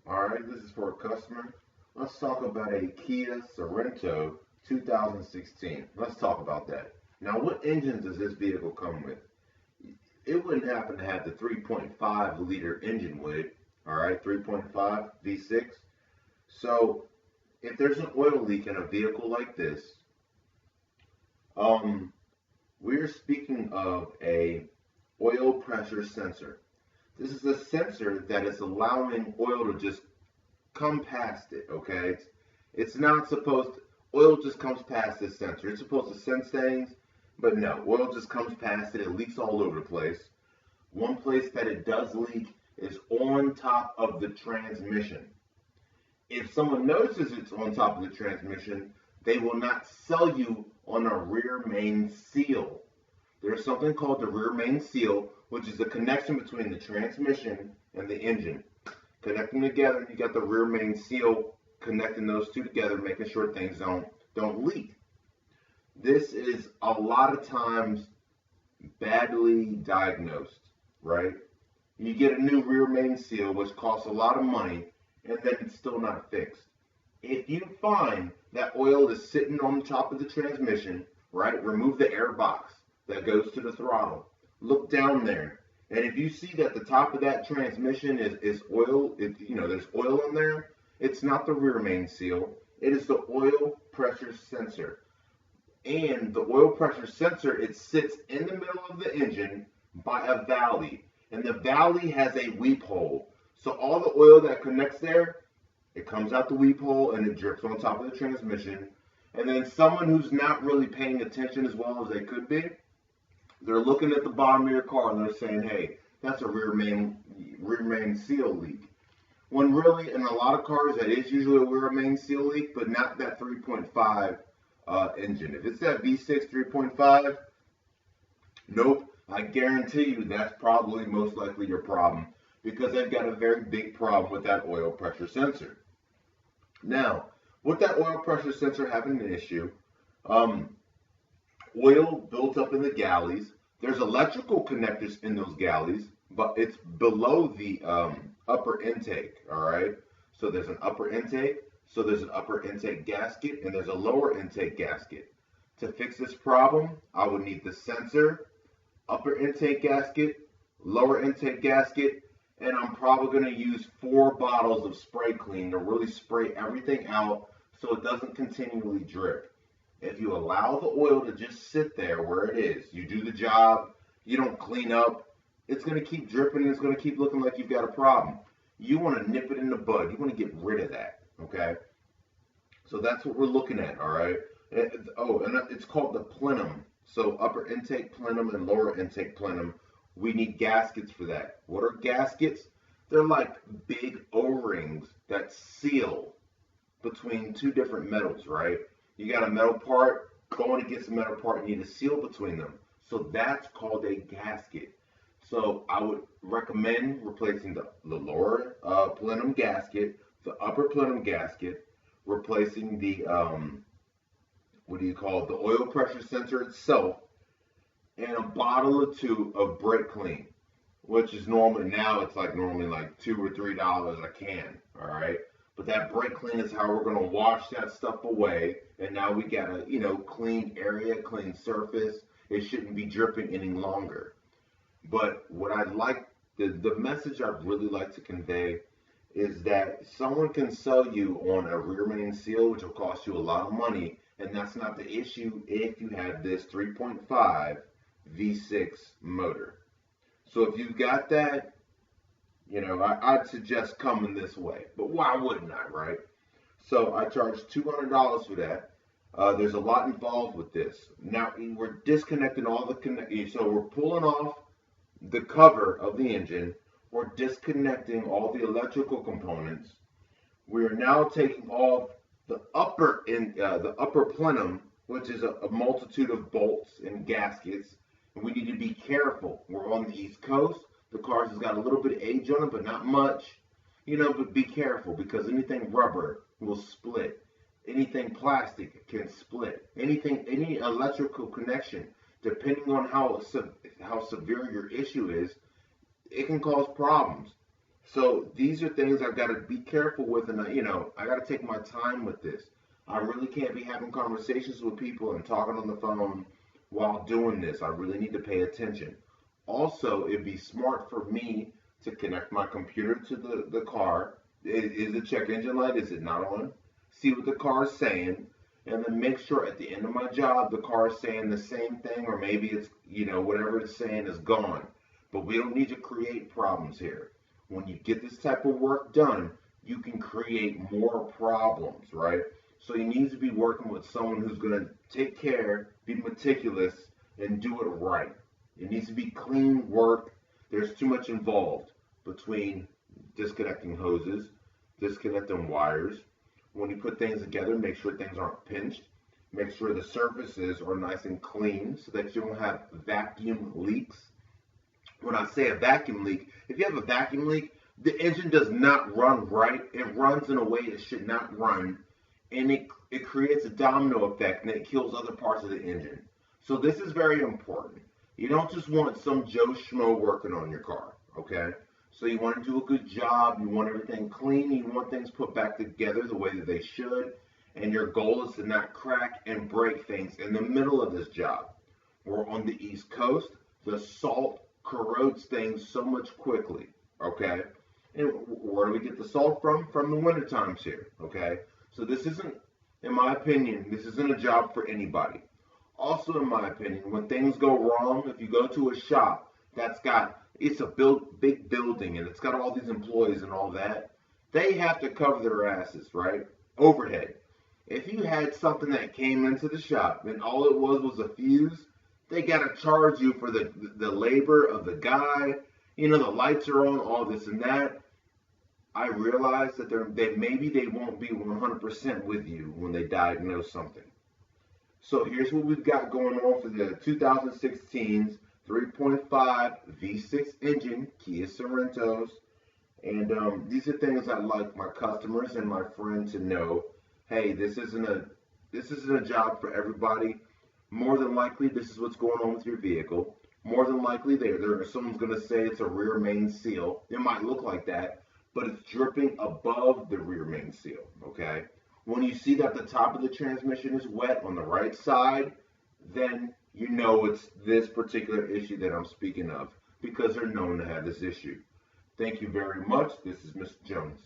Alright, this is for a customer. Let's talk about a Kia Sorrento 2016. Let's talk about that. Now, what engines does this vehicle come with? It wouldn't happen to have the 3.5 liter engine, would it? Alright, 3.5 V6. So, if there's an oil leak in a vehicle like this, um, we're speaking of a oil pressure sensor. This is a sensor that is allowing oil to just come past it, okay? It's not supposed to, oil just comes past this sensor. It's supposed to sense things, but no, oil just comes past it. It leaks all over the place. One place that it does leak is on top of the transmission. If someone notices it's on top of the transmission, they will not sell you on a rear main seal. There's something called the rear main seal, which is the connection between the transmission and the engine. Connecting together, you got the rear main seal connecting those two together, making sure things don't leak. This is a lot of times badly diagnosed, right? You get a new rear main seal, which costs a lot of money, and then it's still not fixed. If you find that oil is sitting on top of the transmission, right, remove the air box that goes to the throttle. Look down there. And if you see that the top of that transmission is oil, there's oil in there, it's not the rear main seal. It is the oil pressure sensor. And the oil pressure sensor, it sits in the middle of the engine by a valley. And the valley has a weep hole. So all the oil that connects there, it comes out the weep hole and it drips on top of the transmission. And then someone who's not really paying attention as well as they could be, they're looking at the bottom of your car and they're saying, hey, that's a rear main seal leak. When really, in a lot of cars, that is usually a rear main seal leak, but not that 3.5 engine. If it's that V6 3.5, nope, I guarantee you that's probably most likely your problem because they've got a very big problem with that oil pressure sensor. Now, with that oil pressure sensor having an issue, um, oil built up in the galleys. There's electrical connectors in those galleys, but it's below the upper intake, all right? So there's an upper intake, so there's an upper intake gasket, and there's a lower intake gasket. To fix this problem, I would need the sensor, upper intake gasket, lower intake gasket, and I'm probably going to use 4 bottles of spray clean to really spray everything out so it doesn't continually drip. If you allow the oil to just sit there where it is, you do the job, you don't clean up, it's going to keep dripping and it's going to keep looking like you've got a problem. You want to nip it in the bud. You want to get rid of that, okay? So that's what we're looking at, all right? And it's called the plenum. So upper intake plenum and lower intake plenum. We need gaskets for that. What are gaskets? They're like big O-rings that seal between two different metals, right? You got a metal part going against a metal part, you need a seal between them. So that's called a gasket. So I would recommend replacing the lower plenum gasket, the upper plenum gasket, replacing the what do you call it, the oil pressure sensor itself, and a bottle or two of brake clean, which is normally now it's like normally like $2 or $3 a can. All right. But that brake clean is how we're going to wash that stuff away. And now we got a, clean area, clean surface. It shouldn't be dripping any longer. But what I'd like, the message I'd really like to convey is that someone can sell you on a rear main seal, which will cost you a lot of money. And that's not the issue if you have this 3.5 V6 motor. So if you've got that, I'd suggest coming this way. But why wouldn't I, right? So I charge $200 for that. There's a lot involved with this. Now we're disconnecting all the so we're pulling off the cover of the engine. We're disconnecting all the electrical components. We are now taking off the upper plenum, which is a multitude of bolts and gaskets. And we need to be careful. We're on the East Coast. The cars has got a little bit of age on them, but not much. But be careful because anything rubber will split. Anything plastic can split. Any electrical connection, depending on how severe your issue is, it can cause problems. So these are things I've got to be careful with, and I got to take my time with this. I really can't be having conversations with people and talking on the phone while doing this. I really need to pay attention. Also, it'd be smart for me to connect my computer to the car. Is the check engine light? Is it not on? See what the car is saying, and then make sure at the end of my job the car is saying the same thing, or maybe it's whatever it's saying is gone. But we don't need to create problems here. When you get this type of work done, you can create more problems, right? So you need to be working with someone who's going to take care, be meticulous, and do it right. It needs to be clean work. There's too much involved between disconnecting hoses, disconnecting wires. When you put things together, make sure things aren't pinched. Make sure the surfaces are nice and clean so that you don't have vacuum leaks. When I say a vacuum leak, if you have a vacuum leak, the engine does not run right. It runs in a way it should not run, and it creates a domino effect, and it kills other parts of the engine. So this is very important. You don't just want some Joe Schmo working on your car, okay? So you want to do a good job. You want everything clean. You want things put back together the way that they should. And your goal is to not crack and break things in the middle of this job. We're on the East Coast. The salt corrodes things so much quickly, okay? And where do we get the salt from? From the winter times here, okay? So this isn't, in my opinion, this isn't a job for anybody. Also, in my opinion, when things go wrong, if you go to a shop it's a big building and it's got all these employees and all that, they have to cover their asses, right? Overhead. If you had something that came into the shop and all it was a fuse, they got to charge you for the labor of the guy. The lights are on, all this and that. I realize that maybe they won't be 100% with you when they diagnose something. So here's what we've got going on for the 2016's 3.5 V6 engine Kia Sorrentos. And these are things I'd like my customers and my friends to know. Hey, this isn't a job for everybody. More than likely, this is what's going on with your vehicle. More than likely, someone's going to say it's a rear main seal. It might look like that, but it's dripping above the rear main seal, okay? When you see that the top of the transmission is wet on the right side, then you know it's this particular issue that I'm speaking of, because they're known to have this issue. Thank you very much. This is Mr. Jones.